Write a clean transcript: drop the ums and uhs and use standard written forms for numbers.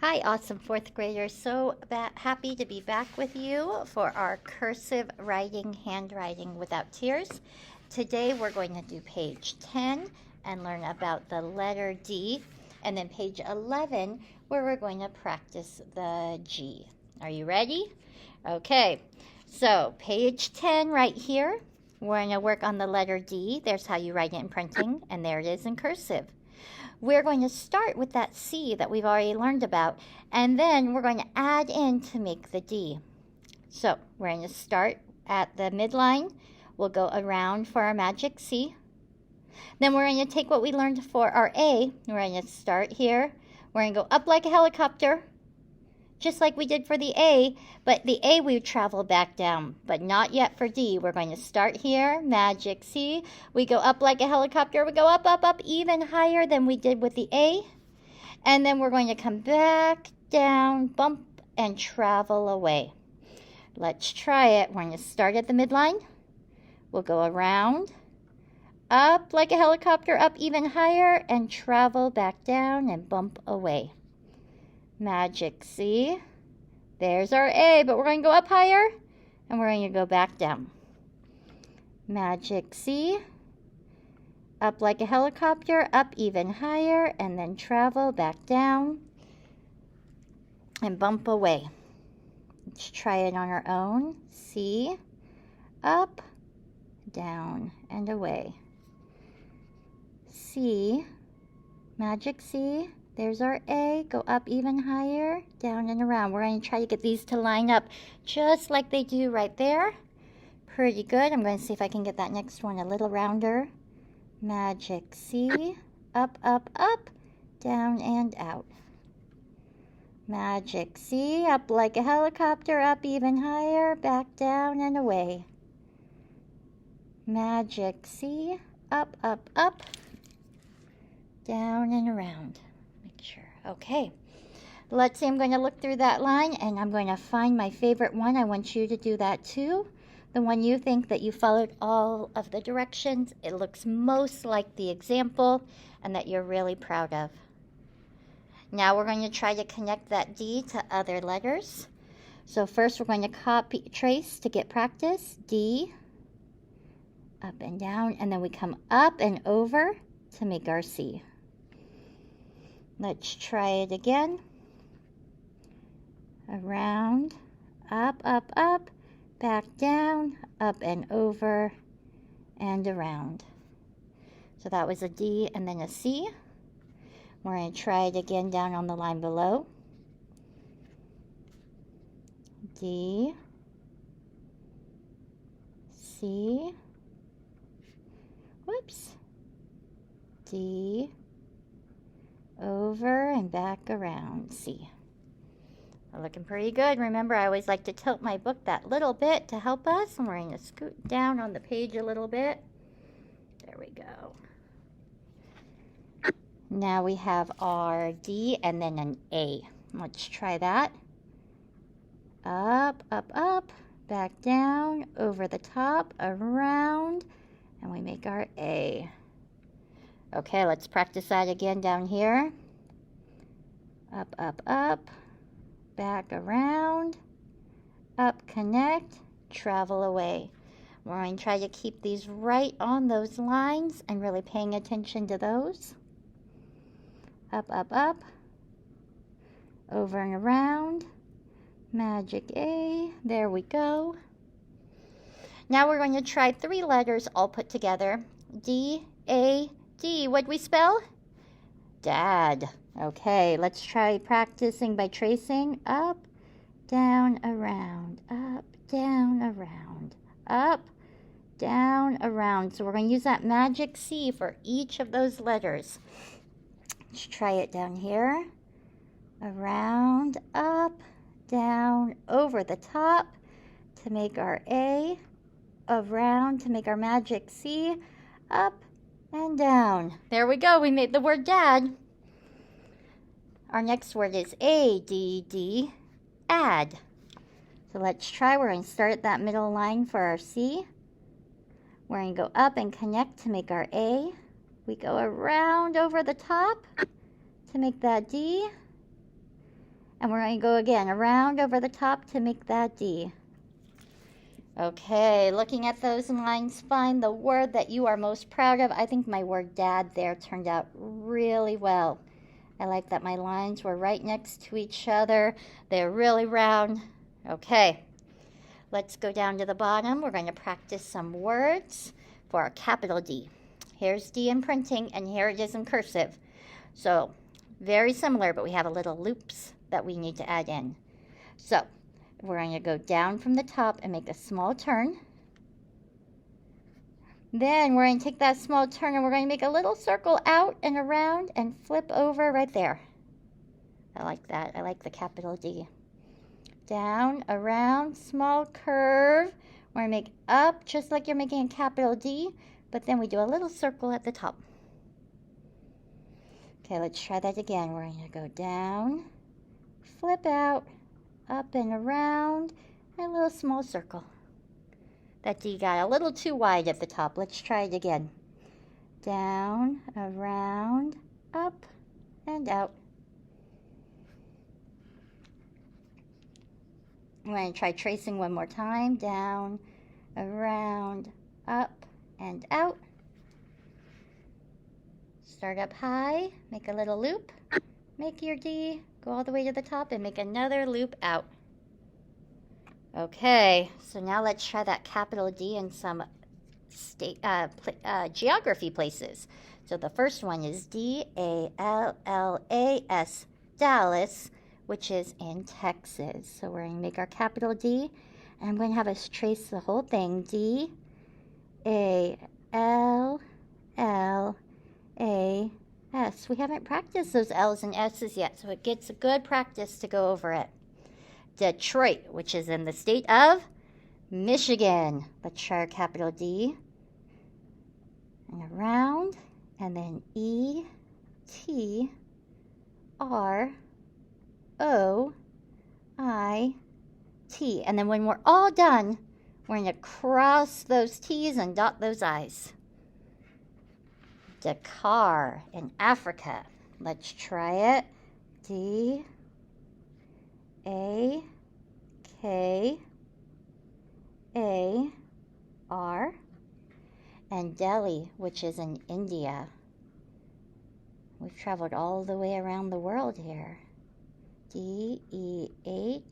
Hi, awesome fourth graders. So happy to be back with you for our cursive writing, handwriting without tears. Today we're going to do page 10 and learn about the letter D, and then page 11 where we're going to practice the G. Are you ready? Okay, so page 10 right here, we're going to work on the letter D. There's how you write it in printing, and there it is in cursive. We're going to start with that C that we've already learned about, and then we're going to add in to make the D. So we're going to start at the midline. We'll go around for our magic C. Then we're going to take what we learned for our A. We're going to start here. We're going to go up like a helicopter, just like we did for the A, but the A we travel back down, but not yet for D. We're going to start here, magic C. We go up like a helicopter. We go up, up, up, even higher than we did with the A. And then we're going to come back down, bump, and travel away. Let's try it. We're going to start at the midline. We'll go around, up like a helicopter, up even higher, and travel back down and bump away. Magic C. There's our A, but we're going to go up higher, and we're going to go back down. Magic C. Up like a helicopter, up even higher, and then travel back down and bump away. Let's try it on our own. C. Up, down, and away. C. Magic C. There's our A. Go up even higher, down and around. We're going to try to get these to line up just like they do right there. Pretty good. I'm going to see if I can get that next one a little rounder. Magic C. Up, up, up, down and out. Magic C. Up like a helicopter, up even higher, back down and away. Magic C. Up, up, up, down and around. Sure. Okay, let's see. I'm going to look through that line and I'm going to find my favorite one. I want you to do that too. The one you think that you followed all of the directions, it looks most like the example, and that you're really proud of. Now we're going to try to connect that D to other letters. So first we're going to copy, trace to get practice. D, up and down, and then we come up and over to make our C. Let's try it again. Around, up, up, up, back down, up and over, and around. So that was a D and then a C. We're going to try it again down on the line below. D, C, whoops, D, over and back around. C. We're looking pretty good. Remember, I always like to tilt my book that little bit to help us, and we're going to scoot down on the page a little bit. There we go. Now we have our D and then an A. Let's try that. Up, up, up, back down, over the top, around, and we make our A. Okay, let's practice that again down here. Up, up, up, back around, up, connect, travel away. We're going to try to keep these right on those lines and really paying attention to those. Up, up, up, over and around, magic A, there we go. Now we're going to try 3 letters all put together. D, A, D. What'd we spell? Dad. Okay, let's try practicing by tracing. Up, down, around, up, down, around, up, down, around. So we're going to use that magic C for each of those letters. Let's try it down here. Around, up, down, over the top to make our A, around to make our magic C, up and down. There we go. We made the word dad. Our next word is A-D-D, add. So let's try. We're going to start at that middle line for our C. We're going to go up and connect to make our A. We go around over the top to make that D. And we're going to go again around over the top to make that D. Okay, looking at those lines, find the word that you are most proud of. I think my word dad there turned out really well. I like that my lines were right next to each other. They're really round. Okay, let's go down to the bottom. We're going to practice some words for our capital D. Here's D in printing, and here it is in cursive. So, very similar, but we have a little loops that we need to add in. So, we're going to go down from the top and make a small turn. Then we're going to take that small turn and we're going to make a little circle out and around and flip over right there. I like that. I like the capital D. Down, around, small curve. We're going to make up just like you're making a capital D, but then we do a little circle at the top. Okay, let's try that again. We're going to go down, flip out, up and around, and a little small circle. That D got a little too wide at the top. Let's try it again. Down, around, up, and out. I'm going to try tracing one more time. Down, around, up, and out. Start up high, make a little loop, make your D, go all the way to the top, and make another loop out. Okay, so now let's try that capital D in some geography places. So the first one is D-A-L-L-A-S, Dallas, which is in Texas. So we're going to make our capital D, and I'm going to have us trace the whole thing. D-A-L-L-A-S. We haven't practiced those L's and S's yet, so it gets a good practice to go over it. Detroit, which is in the state of Michigan. Let's try our capital D. And around, and then E-T-R-O-I-T. And then when we're all done, we're going to cross those T's and dot those I's. Dakar in Africa. Let's try it. D-A-K-A-R. And Delhi, which is in India. We've traveled all the way around the world here. D-E-H